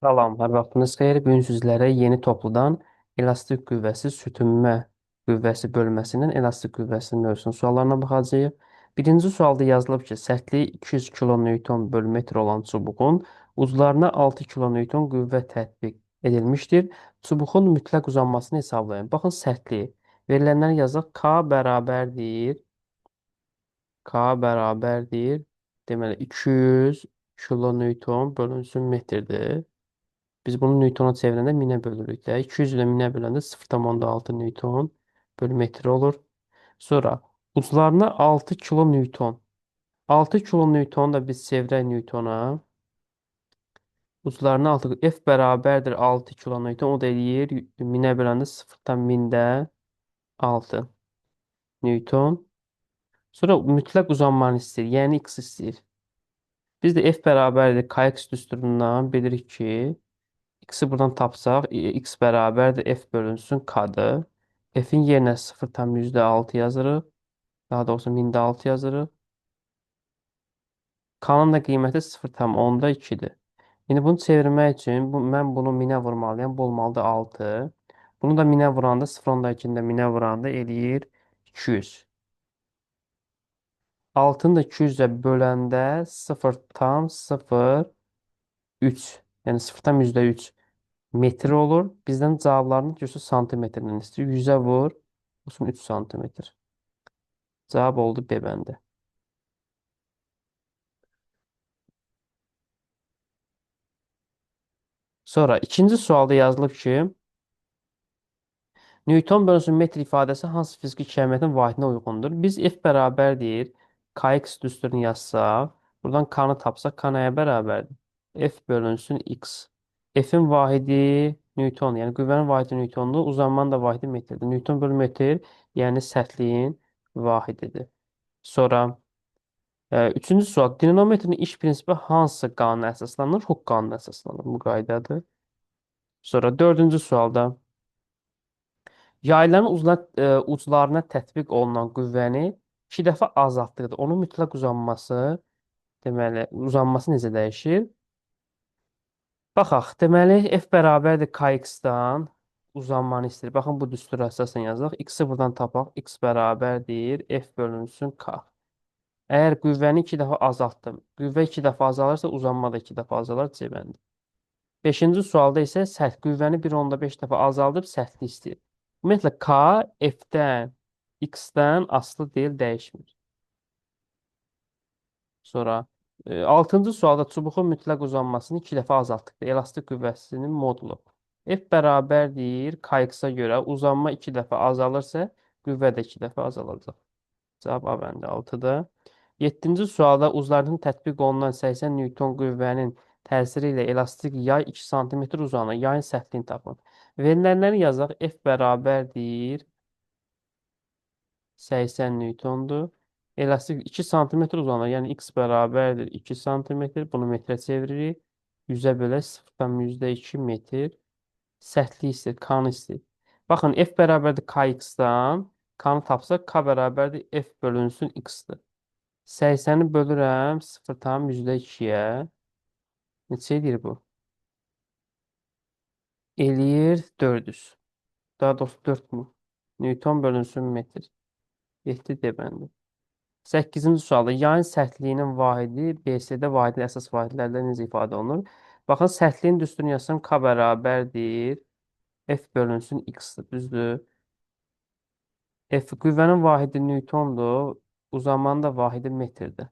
Salamlar, vaxtınız xeyir. Bu gün sizlərə yeni topludan elastik qüvvəsi, sürtünmə qüvvəsi bölməsindən elastik qüvvəsinin mövzusuna suallarına baxacağıq. Birinci sualda yazılıb ki, sərtliyi 200 kilonewton bölü metr olan çubuğun uclarına 6 kilonewton qüvvə tətbiq edilmişdir. Çubuğun mütləq uzanmasını hesablayın. Baxın, sərtliyi verilənləri yazaq. K bərabərdir. Deməli, 200 kilonewton bölünsün metrdir. Biz bunu Newtona çevirəndə minə bölürük də. 200 ilə minə böləndə 0,6 Newton bölü metr olur. Sonra uclarına 6 kilo Newton. 6 kilo Newtonu da biz çevirək Newtona. Uclarına 6 F bərabərdir 6 kilo Newton. O da eləyir minə böləndə 0,1000-də 6 Newton. Sonra mütləq uzanmanı istəyir. Yəni x istəyir. Biz də F bərabərdir kx düsturundan bilirik ki, x'i buradan tapsaq, x bərabərdir f bölünsün k-dır. F-in yerinə 0,6 yazırıq. Daha doğrusu 1000-də 6 yazırıq. K-nın da qiyməti 0,2-dir. İndi bunu çevirmək üçün mən bunu 1000-ə vurmalıyam. Bu olmalıdır 6. Bunu da 1000-ə vuranda 0,2-ni də 1000-ə vuranda eləyir 200. 6-nı da 200-ə böləndə 0,03. Yəni 0,3 metr olur. Bizdən cavablarını görsə santimetrlə istəyir. 100-ə vur. Olsun 3 santimetr. Cavab oldu B bəndə. Sonra ikinci sualda yazılıb ki, Newton bölünsün metr ifadəsi hansı fiziki kəmiyyətin vahidinə uyğundur? Biz F bərabərdir. Kx düsturunu yazsaq, buradan K-nı tapsaq, K nəyə bərabərdir? F bölünsün X. F-in vahidi Newton, yəni qüvvənin vahidi Newtondur, uzanmanın da vahidi metrdir. Newton bölü metr, yəni sərtliyin vahididir. Sonra üçüncü sual. Dinamometrin iş prinsipi hansı qanuna əsaslanır? Hooke qanununa əsaslanır. Bu qaydadır. Sonra dördüncü sualda. Yayların uclarına tətbiq olunan qüvvəni 2 dəfə azaltdıqda onun mütləq uzanması, deməli, uzanması necə dəyişir? Baxaq, deməli, F bərabərdir kx-dan uzanmanı istəyir. Baxın, bu düstura əsasən yazaq. X-i buradan tapaq. X bərabərdir F bölünsün K. Əgər qüvvəni 2 dəfə azaltdım, qüvvə 2 dəfə azalırsa, uzanma da 2 dəfə azalar cəbəndə. Beşinci sualda isə qüvvəni 1,5 dəfə azaldıb sərtlik istəyir. Ümumiyyətlə, K F-dən, X-dən asılı deyil, dəyişmir. Sonra 6-cı sualda çubuğun mütləq uzanmasını 2 dəfə azaltdıqda elastik qüvvəsinin modulu. F bərabərdir kx-a görə uzanma 2 dəfə azalırsa, qüvvə də 2 dəfə azalacaq. Cavab A bəndə 6-da. 7-ci sualda uclarının tətbiq olunan 80 Newton qüvvənin təsiri ilə elastik yay 2 sm uzanır. Yayın sərtliyini tapın. Verilənləri yazaq. F bərabərdir 80 Newtondur. Elastik 2 sm uzanır. Yəni x bərabərdir 2 sm. Bunu metrə çeviririk. 100-ə bölək 0,2 metr. Sərtlik istəyir, K-nı istəyir. Baxın, F bərabərdir kx-dan. K-nı tapsaq, K bərabərdir F bölünsün x-dir. 80-i bölürəm 0,2-yə. Neçə edir bu? Eləyir 400. Daha doğrusu 4 Newton bölünsün metr. 7 deməli. 8-ci sualda yayın sərtliyinin vahidi BSD vahidi əsas vahidlərdə necə ifadə olunur? Baxın, sərtliyin düsturunu yazsam K bərabərdir F bölünsün x-dir. Düzdür? F qüvvənin vahidi Newtondur. Uzanmanın da vahidi metrdir.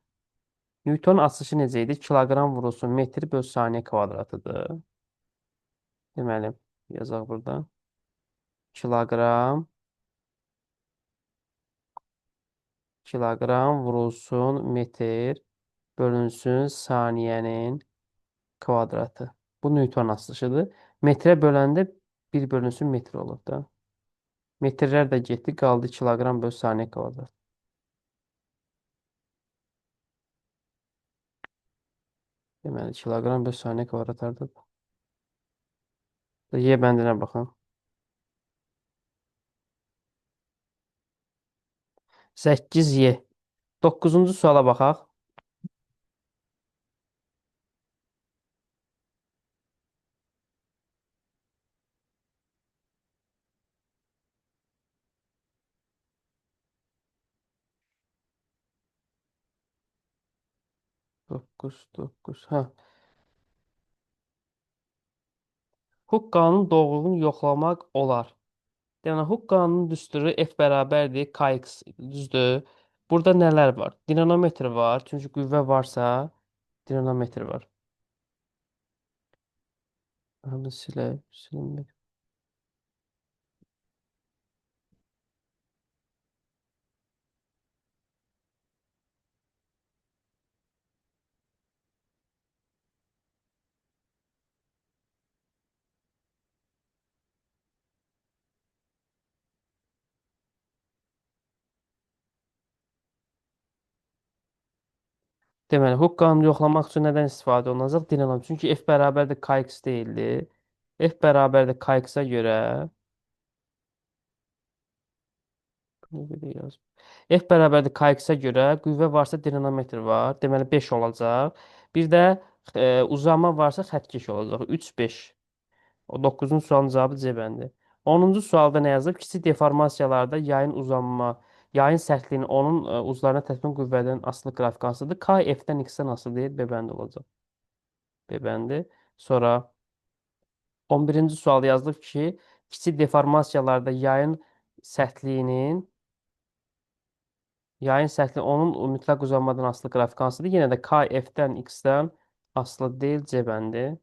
Newton açışı necə idi? Kiloqram vurulsun metr bölü saniyə kvadratıdır. Deməli, yazaq burada. Kiloqram vurulsun metr bölünsün saniyənin kvadratı. Bu Newton açılışıdır. Metrə böləndə 1 bölünsün metr olur da. Metrlər də getdi, qaldı kiloqram bölü saniyə kvadrat. Deməli, kiloqram bölü saniyə kvadrat hardadır? Y bəndinə baxın. 8Y. 9-cu suala baxaq. 9, 9. Hə. Huqqanın doğruluğunu yoxlamaq olar. Yəni Huqqanın düsturu F bərabərdir kx, düzdür? Burada nələr var? Dinamometr var. Çünki qüvvə varsa dinamometr var. Onu silək, silinmir. Deməli, Huqqanı yoxlamaq üçün nədən istifadə olunacaq? Dinamometr. Çünki F bərabərdir kx deyildi. F bərabərdir kx-a görə bunu belə yaz. F bərabərdir kx-a görə qüvvə varsa dinamometr var. Deməli 5 olacaq. Bir də uzanma varsa xəttkeş olacaq. 3, 5. O 9-cu sualın cavabı C bəndi. 10-cu sualda nə yazılıb? Kiçik deformasiyalarda yayın uzanma, yayın sərtliyinin onun uzlarına təsbit qüvvədən asılı qrafik hansıdır? K F-dən X-dən asılı deyil, B bəndi olacaq. B bəndi. Sonra 11-ci sual yazılıb ki, kiçik deformasiyalarda yayın sətli onun mütləq uzanmadan asılı qrafik hansıdır? Yenə də K F-dən X-dən asılı deyil, C bəndi.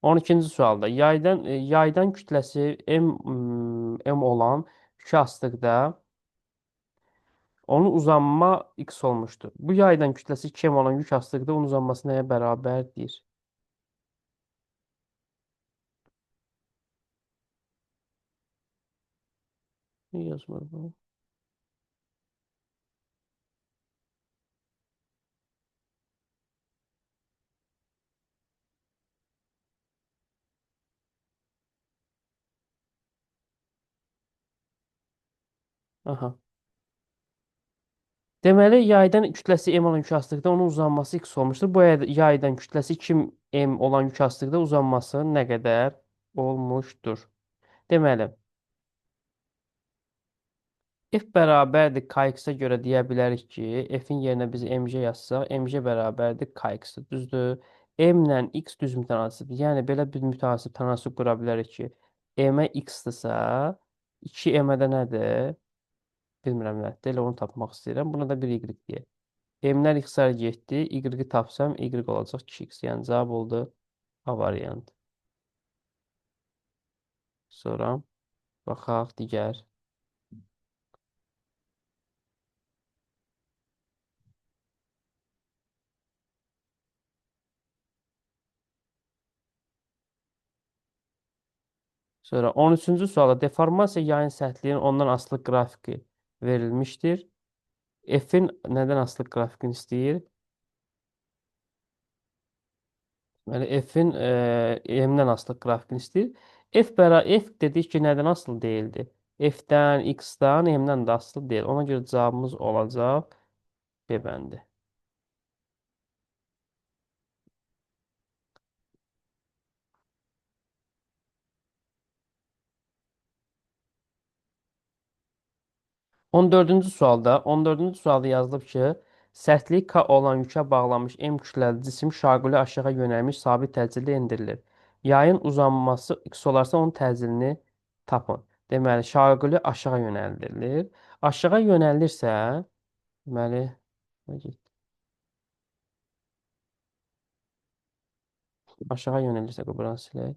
12-ci sualda yaydan kütləsi m olan yükü astıqda onun uzanma x olmuşdur. Bu yaydan kütləsi 2m olan yük astıqda onun uzanması nəyə bərabərdir? Niyə yazmır bu? Aha. Deməli, yaydan kütləsi m olan yük astıqda onun uzanması x olmuşdur. Bu yaydan kütləsi 2m olan yük astıqda uzanması nə qədər olmuşdur? Deməli, f bərabərdir kx-a görə deyə bilərik ki, f-in yerinə biz mc yazsaq, mc bərabərdir kx-dir. Düzdür? M-lə x düz mütənasibdir. Yəni, belə bir mütənasib tənasüb qura bilərik ki, m-ə x-dırsa, 2m-ə də nədir? Bilmirəm nədir. Elə onu tapmaq istəyirəm. Buna da bir y deyək. M-lər x-lər getdi. Y-i tapsam, y olacaq 2x. Yəni, cavab oldu A variantı. Sonra baxaq digər. Sonra 13-cü sualda deformasiya yayın səthliyinin ondan asılı qrafiki verilmişdir. F-in nədən asılı qrafikini istəyir? Deməli, F-in M-dən asılı qrafikini istəyir. F dedik ki, nədən asılı deyildi? F-dən, X-dən, M-dən də asılı deyil. Ona görə cavabımız olacaq B bəndi. 14-cü sualda yazılıb ki, sərtliyi K olan yükə bağlanmış M kütləli cisim şaquli aşağı yönəlmiş sabit təcildə endirilir. Yayın uzanması x olarsa onun təcilini tapın. Deməli, şaquli aşağı yönəldilir. Aşağı yönəlirsə, deməli, aşağı yönəlirsə, buranı silək.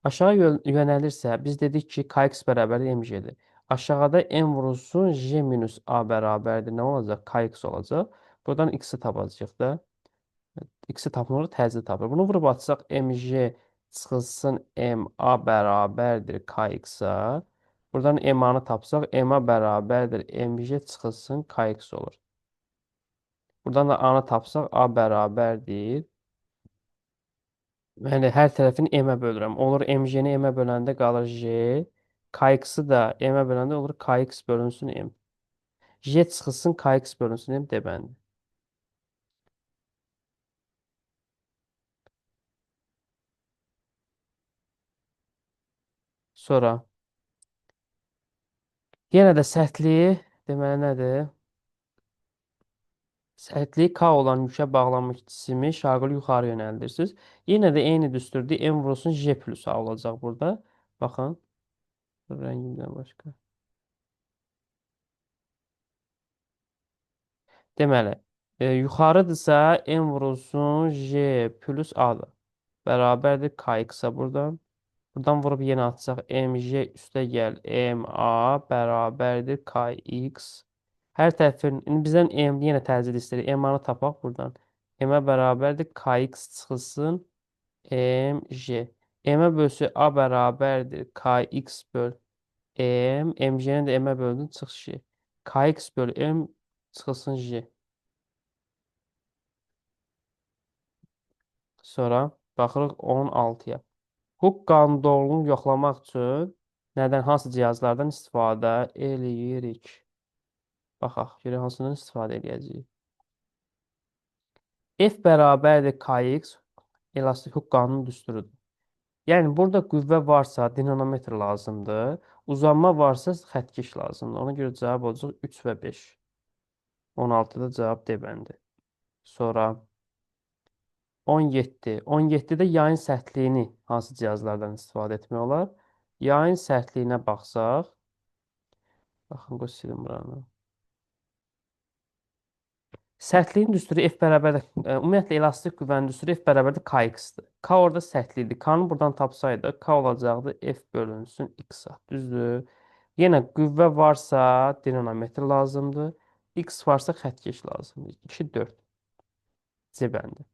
Aşağı yönəlirsə, biz dedik ki, kx bərabərdir mj'dir. Aşağıda m vurulsun, j minus a bərabərdir. Nə olacaq? Kx olacaq. Buradan x-i tapacağıq da. X-i tapmırıq, təcili tapırıq. Bunu vurub atsaq, mj çıxılsın ma bərabərdir kx-a. Buradan m-anı tapsaq, m-a bərabərdir mj çıxılsın kx olur. Buradan da a-nı tapsaq, a bərabərdir. Yəni hər tərəfini m-ə bölürəm. Olur mj-ni m-ə böləndə qalır j. Kx-ı da m-ə böləndə olur kx bölünsün m. J çıxılsın kx bölünsün m deməlidir. Sonra yenə də sərtliyi deməli nədir? Sərtliyi K olan yükə bağlanmış cismi şaquli yuxarı yönəldirsiniz. Yenə də eyni düsturda M vurulsun J plus A olacaq burada. Baxın. Rəngimdən başqa. Deməli, yuxarıdırsa M vurulsun J plus A-dır. Bərabərdir KX-a buradan. Buradan vurub yenə atacaq. MJ üstə gəl. MA bərabərdir KX. Hər tərəfin, indi bizdən M yenə təcrid istəyir. MA-nı tapaq buradan. M-ə bərabərdir KX çıxılsın. MJ. M-ə bölsün A bərabərdir KX böl M. MJ-ni də M-ə böldün çıx J. KX böl M çıxılsın J. Sonra baxırıq 16-ya. Huk qanun doğruluğunu yoxlamaq üçün nədən, hansı cihazlardan istifadə eləyirik? Baxaq, görək hansından istifadə edəcəyik. F bərabərdir Kx, elastik huk qanunu düsturudur. Yəni, burada qüvvə varsa dinamometr lazımdır. Uzanma varsa xəttkeş lazımdır. Ona görə cavab olacaq 3 və 5. 16-da cavab D bəndi. Sonra 17. 17-də yayın sərtliyini hansı cihazlardan istifadə etmək olar? Yayın sərtliyinə baxsaq, baxın, qoy silim buranı. Sərtliyin düsturu F bərabərdir. Ümumiyyətlə, elastik qüvvənin düsturu F bərabərdir KX-dir. K orada sərtlikdir. K-nı buradan tapsaydı, K olacaqdı F bölünsün X-a. Düzdür. Yenə qüvvə varsa dinamometr lazımdır. X varsa xəttkeş lazımdır. 2, 4. C bəndi.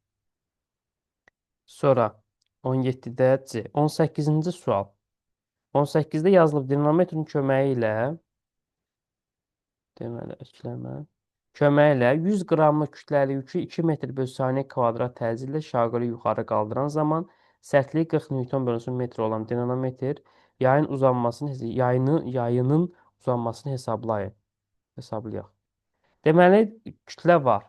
Sonra 17-də C. 18-ci sual. 18-də yazılıb dinamometrin köməyi ilə deməli, əkləmə. Köməyi ilə 100 qramlıq kütləli yükü 2 metr bölü saniyə kvadrat təcillə şaquli yuxarı qaldıran zaman sərtliyi 40 Newton bölünsün metr olan dinamometr yayının uzanmasını hesablayın. Hesablayaq. Deməli, kütlə var.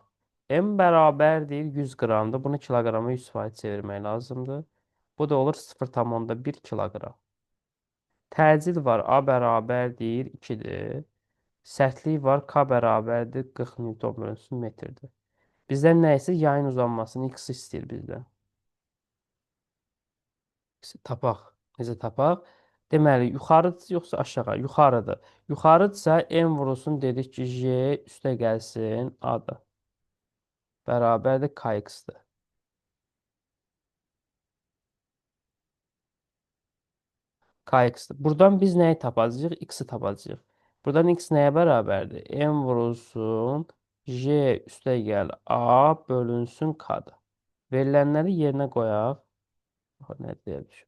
M bərabərdir 100 qramdır. Bunu kiloqrama 100% çevirmək lazımdır. Bu da olur 0,1 kiloqram. Təcil var. A bərabərdir 2-dir. Sərtlik var. K bərabərdir 40 Newton bölünsün metrdir. Bizdən nə isə yayın uzanmasını X istəyir bizdən. Tapaq. Necə tapaq? Deməli, yuxarıdır yoxsa aşağı? Yuxarıdır. Yuxarıdırsa M vurulsun dedik ki, J üstə gəlsin A-dır. Bərabərdir KX-dir. KX-dir. Buradan biz nəyi tapacağıq? X-i tapacağıq. Buradan X nəyə bərabərdir? M vurulsun J üstə gəl A bölünsün K-dır. Verilənləri yerinə qoyaq. Nə deyək?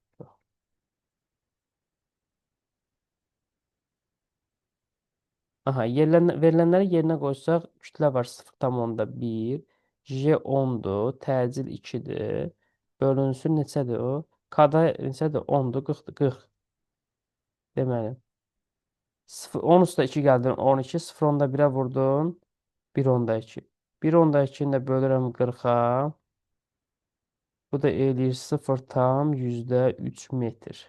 Aha, verilənləri yerinə qoysaq, kütlə var 0,1, J 10-dur, təcil 2-dir. Bölünsün neçədir o? K-da neçədir? 10-dur, 40-dır, 40. Deməli, 10 üstə 2 gəldin, 12, 0 onda 1-ə vurdun, 1 onda 2. 1 onda 2-ni də bölürəm 40-a. Bu da eləyir 0,3 metr.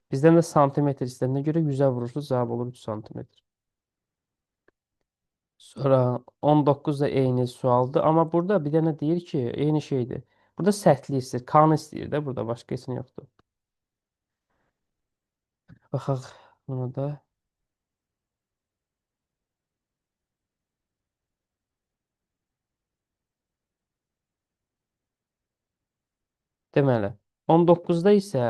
Bizdən də santimetr istədiyinə görə 100-ə vurursunuz, cavab olur 3 santimetr. Sonra 19 da eyni sualdır. Amma burada bir dənə deyir ki, eyni şeydir. Burada sərtlik istəyir. Kanı istəyir də burada. Başqa heç nə yoxdur. Baxaq buna da. Deməli, 19-da isə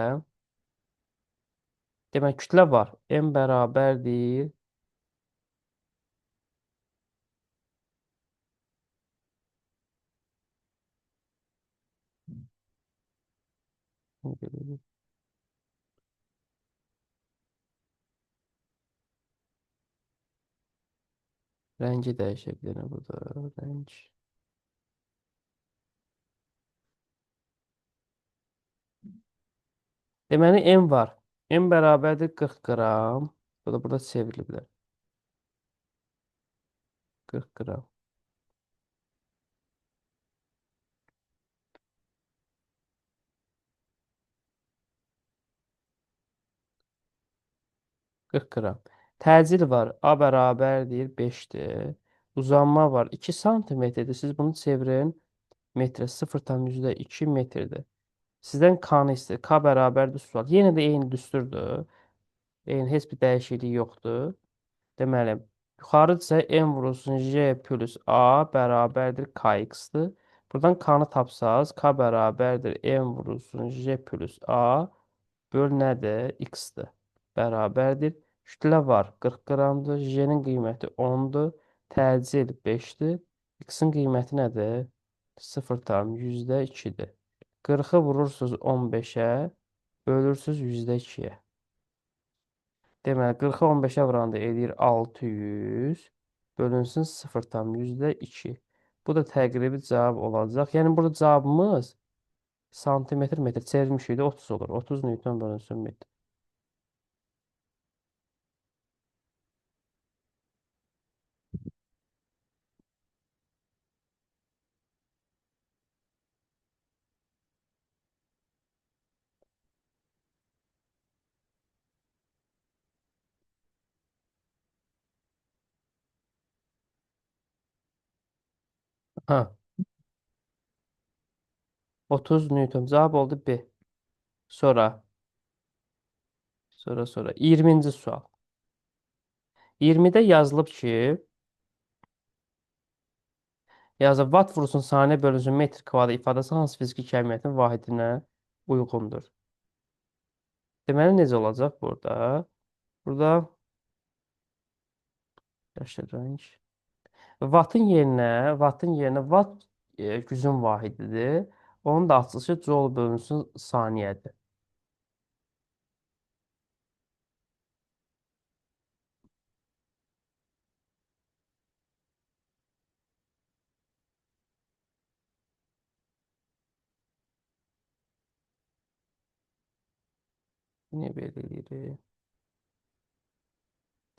demək kütlə var. M bərabərdir. Rəngi dəyişə bilərəm burada. Rəng. Deməli, M var. M bərabərdir 40 qram. Bu da burada çevriliblər. 40 qram. 40 qram. Təcil var. A bərabərdir 5-dir. Uzanma var. 2 santimetrdir. Siz bunu çevirin. Metrə 0,2 metrdir. Sizdən K-nı istəyir. K bərabərdir sual. Yenə də eyni düsturdur. Eyni heç bir dəyişiklik yoxdur. Deməli, yuxarıdırsa n vurulsun j plus a bərabərdir kx-dır. Buradan k-nı tapsaz, k bərabərdir n vurulsun j plus a böl nədir? X-dir. Bərabərdir. Kütlə var 40 qramdır. J-nin qiyməti 10-dur. Təcil 5-dir. X-in qiyməti nədir? 0,2-dir. 40-ı vurursunuz 15-ə, bölürsünüz %2-yə. Deməli, 40-ı 15-ə vuranda eləyir 600, bölünsün 0,2. Bu da təqribi cavab olacaq. Yəni, burada cavabımız santimetr metr çevirmişik də 30 olur. 30 Newton bölünsün metr. Ha, 30 Newton. Cavab oldu B. Sonra, sonra. 20-ci sual. 20-də yazılıb ki, yazılıb watt vurulsun saniyə bölünsün metr kvadrat ifadəsi hansı fiziki kəmiyyətin vahidinə uyğundur? Deməli, necə olacaq burada? Burada yaşıl rəng. Wattın yerinə watt gücün vahididir. Onun da açılışı joule bölünsün saniyədir. Niyə belə eləyirik?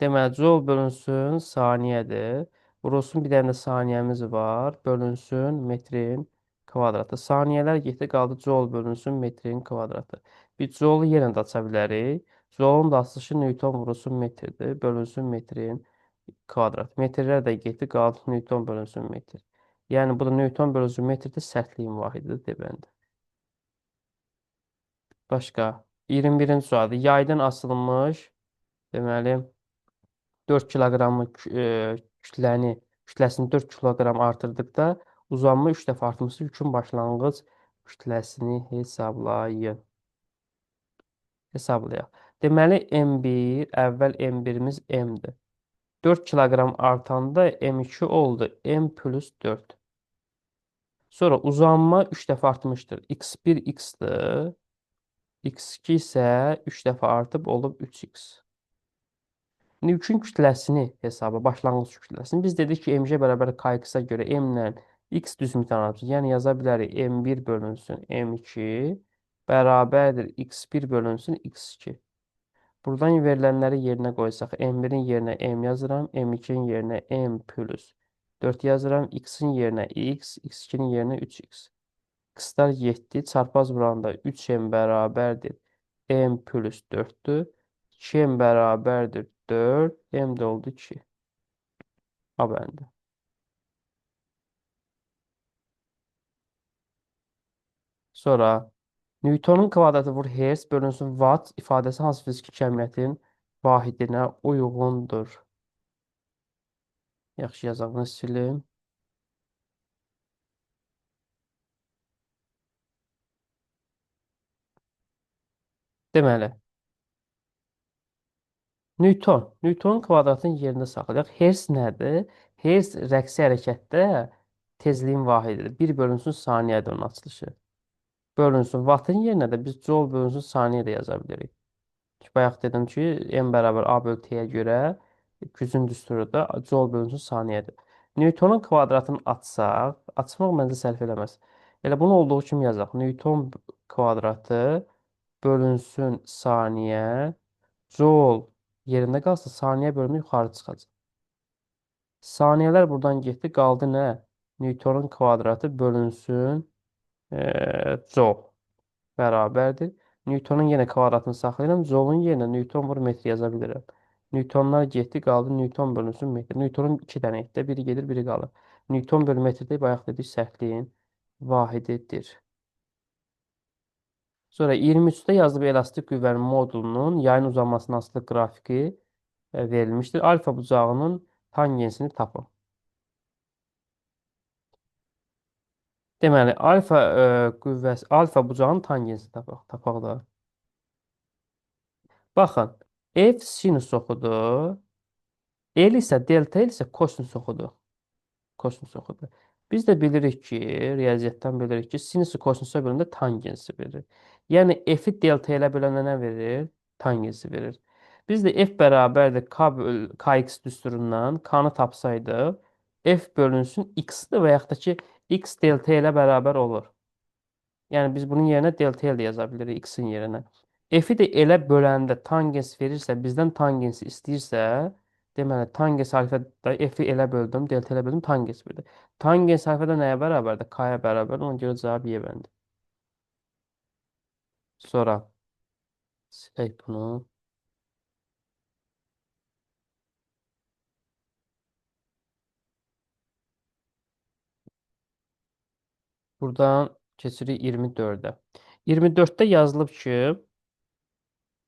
Deməli, joule bölünsün saniyədir. Vurulsun bir dənə də saniyəmiz var. Bölünsün metrin kvadratı. Saniyələr getdi qaldı joule bölünsün metrin kvadratı. Bir joule yenə də aça bilərik. Joule-un da açılışı Newton vurulsun metrdir. Bölünsün metrin kvadrat. Metrlər də getdi qaldı Newton bölünsün metr. Yəni bu da Newton bölünsün metrdir, sərtliyin vahididir deməndə. Başqa 21-ci sualdır. Yaydan asılmış, deməli 4 kiloqramı kütləsini 4 kiloqram artırdıqda uzanma 3 dəfə artması yükün başlanğıc kütləsini hesablayın. Hesablayaq. Deməli M1 əvvəl M1-imiz M-dir. 4 kiloqram artanda M2 oldu. M plus 4. Sonra uzanma 3 dəfə artmışdır. X1 X-dir. X2 isə 3 dəfə artıb olub 3X. Yükün kütləsini hesaba, başlanğıc kütləsini. Biz dedik ki, mj bərabər kx-a görə m-lə x düz mütənasib. Yəni yaza bilərik m1 bölünsün m2 bərabərdir x1 bölünsün x2. Buradan verilənləri yerinə qoysaq, m1-in yerinə m yazıram, m2-nin yerinə m plus 4 yazıram, x-in yerinə x, x2-nin yerinə 3x. X-lar 7, çarpaz vuranda 3m bərabərdir m plus 4-dür. 2m bərabərdir 4, m də oldu 2. A bəndi. Sonra Newtonun kvadratı vur hertz bölünsün watt ifadəsi hansı fiziki kəmiyyətin vahidinə uyğundur? Yaxşı yazağını silim. Deməli, Newtonun kvadratını yerində saxlayaq. Hertz nədir? Hertz rəqsi hərəkətdə tezliyin vahididir. 1 bölünsün saniyədir onun açılışı. Bölünsün wattın yerinə də biz joule bölünsün saniyə də yaza bilirik. Bayaq dedim ki, m bərabər a bölü t-yə görə gücün düsturu da joule bölünsün saniyədir. Newtonun kvadratını açsaq, açmaq məncə sərf eləməz. Elə bunu olduğu kimi yazaq. Newton kvadratı bölünsün saniyə, joule yerində qalsa saniyə bölünür yuxarı çıxacaq. Saniyələr buradan getdi, qaldı nə? Newtonun kvadratı bölünsün joule bərabərdir. Newtonun yenə kvadratını saxlayıram. Joule-un yerinə Newton vur metr yaza bilirəm. Newtonlar getdi, qaldı Newton bölünsün metr. Newtonun 2 dənə etdi. Biri gedir, biri qalır. Newton bölü metrdə bayaq dedik sərtliyin vahididir. Sonra 23-də yazılıb elastik qüvvənin modulunun yayın uzanmasına asılı qrafiki verilmişdir. Alfa bucağının tangensini tapın. Deməli, qüvvəsi, alfa bucağının tangensini tapaq da. Baxın, F sinus oxudur. L isə delta L isə kosinus oxudur. Kosinus oxudu. Biz də bilirik ki, riyaziyyatdan bilirik ki, sinusu kosinusa bölündə tangensi verir. Yəni f-i delta ilə böləndə nə verir? Tangensi verir. Biz də f bərabərdir kx düsturundan k-nı tapsaydıq, f bölünsün x-dir və yaxud da ki, x delta ilə bərabər olur. Yəni biz bunun yerinə delta L də yaza bilirik x-in yerinə. F-i də elə böləndə tangens verirsə, bizdən tangensi istəyirsə, deməli tangens alfada F-i elə böldüm, delta elə böldüm, tangens verdi. Tangens alfada nəyə bərabərdir? K-ya bərabər. Ona görə cavab Y bəndi. Sonra silək bunu. Buradan keçirik 24-ə. 24-də yazılıb ki,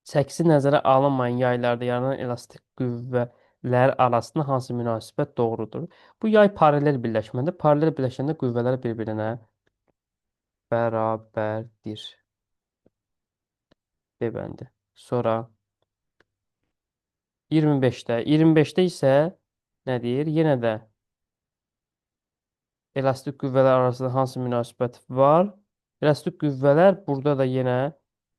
çəkisi nəzərə alınmayan yaylarda yaranan elastik qüvvələr arasında hansı münasibət doğrudur? Bu yay paralel birləşmədir. Paralel birləşəndə qüvvələr bir-birinə bərabərdir. B bəndi. Sonra 25-də. 25-də isə nə deyir? Yenə də elastik qüvvələr arasında hansı münasibət var? Elastik qüvvələr burada da yenə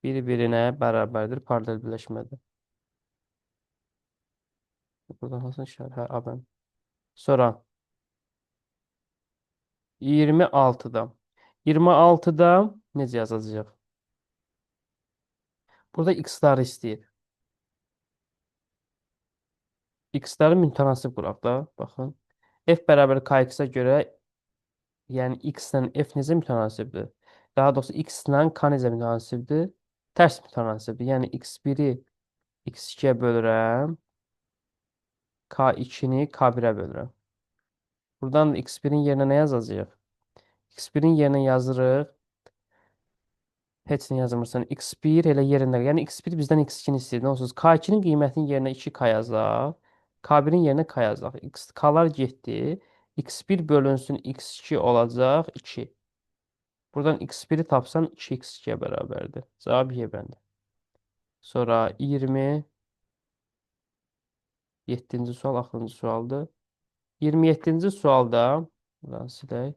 bir-birinə bərabərdir. Paralel birləşmədir. Burada hansı işarə? Hə, A bəndi. Sonra 26-da. 26-da necə yazacağıq? Burada x-ları istəyir. X-ları mütənasib quraq da. Baxın. F bərabər kx-a görə, yəni x ilə f necə mütənasibdir? Daha doğrusu x ilə k necə mütənasibdir? Tərs mütənasibdir. Yəni x1-i x2-yə bölürəm, k2-ni k1-ə bölürəm. Buradan da x1-in yerinə nə yazacağıq? X1-in yerinə yazırıq. Heç nə yazmırsan. X1 elə yerində. Yəni x1 bizdən x2-ni istəyir. Onsuz k2-nin qiymətinin yerinə 2k yazaq. K1-in yerinə k yazaq. K-lar getdi. X1 bölünsün x2 olacaq 2. Buradan x1-i tapsan 2x2-yə bərabərdir. Cavab Y bəndə. Sonra 27-ci sual axırıncı sualdır. 27-ci sualda buradan silək.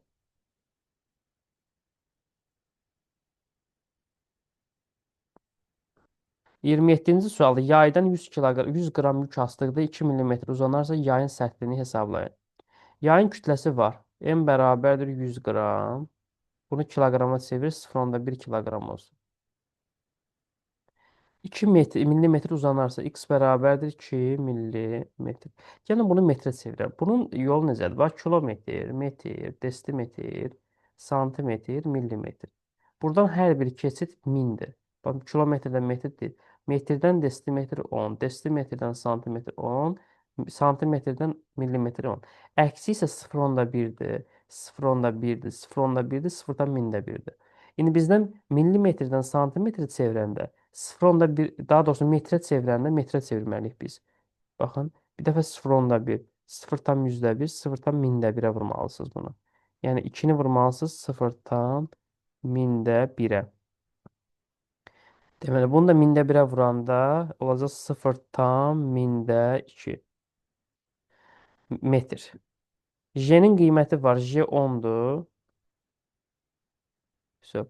27-ci sualda yaydan 100 kiloqram 100 qram yük astıqda 2 mm uzanarsa yayın sərtliyini hesablayın. Yayın kütləsi var. M bərabərdir 100 qram. Bunu kiloqrama çevir, 0,1 kiloqram olsun. 2 millimetr uzanarsa x bərabərdir 2 millimetr. Gəlin bunu metrə çevirək. Bunun yolu necədir? Bax, kilometr, metr, desimetr, santimetr, millimetr. Buradan hər bir keçid mindir. Bax, kilometrdən metr deyil. Metrdən desimetr 10, desimetrdən santimetr 10, santimetrdən millimetr 10. Əksi isə 0,1-dir, 0,1-dir, 0,1-dir, 0,1-dir. İndi bizdən millimetrdən santimetrə çevirəndə 0,1, daha doğrusu metrə çevirəndə metrə çevirməliyik biz. Baxın, bir dəfə 0,1, 0,100-1, 0,1000-1-ə vurmalısınız bunu. Yəni 2-ni vurmalısınız 0,1000-1-ə. Deməli, bunu da 1000-1-ə vuranda olacaq 0,1000-2 metr. J-nin qiyməti var, J 10-dur.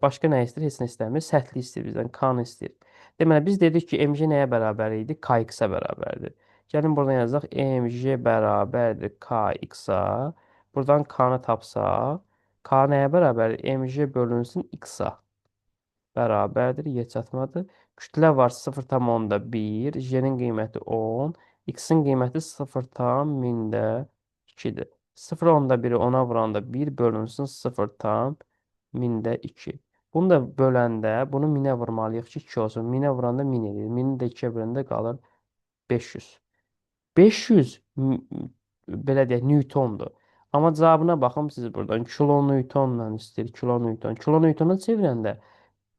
Başqa nə istəyir? Heç nə istəmir. Sərtlik istəyir bizdən, k-nı istəyir. Deməli, biz dedik ki, mg nəyə bərabər idi? Kx-ə bərabərdir. Gəlin buradan yazacaq. mg bərabərdir kx-a. Buradan k-nı tapsaq, k nəyə bərabərdir? mg bölünsün x-a bərabərdir. Yer çatmadır. Kütlə var 0,1. J-nin qiyməti 10. X-in qiyməti 0,2-dir. 0,1-i 10-a vuranda 1 bölünsün 0,2. Bunu da böləndə bunu 1000-ə vurmalıyıq ki, 2 olsun. 1000-ə vuranda 1000 edir. 1000-i də 2-yə böləndə qalır 500. 500 belə deyək Newtondur. Amma cavabına baxım siz buradan kilonewtonla istəyir kilonewton. Kilonewtona çevirəndə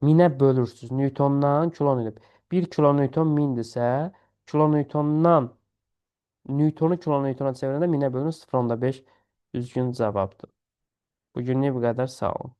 minə bölürsüz. Newtondan kilonewton. 1 kilonewton mindirsə, kilonewtondan Newtonu kilonewtona çevirəndə minə bölünür 0,5 düzgün cavabdır. Bugünlük bu qədər sağ olun.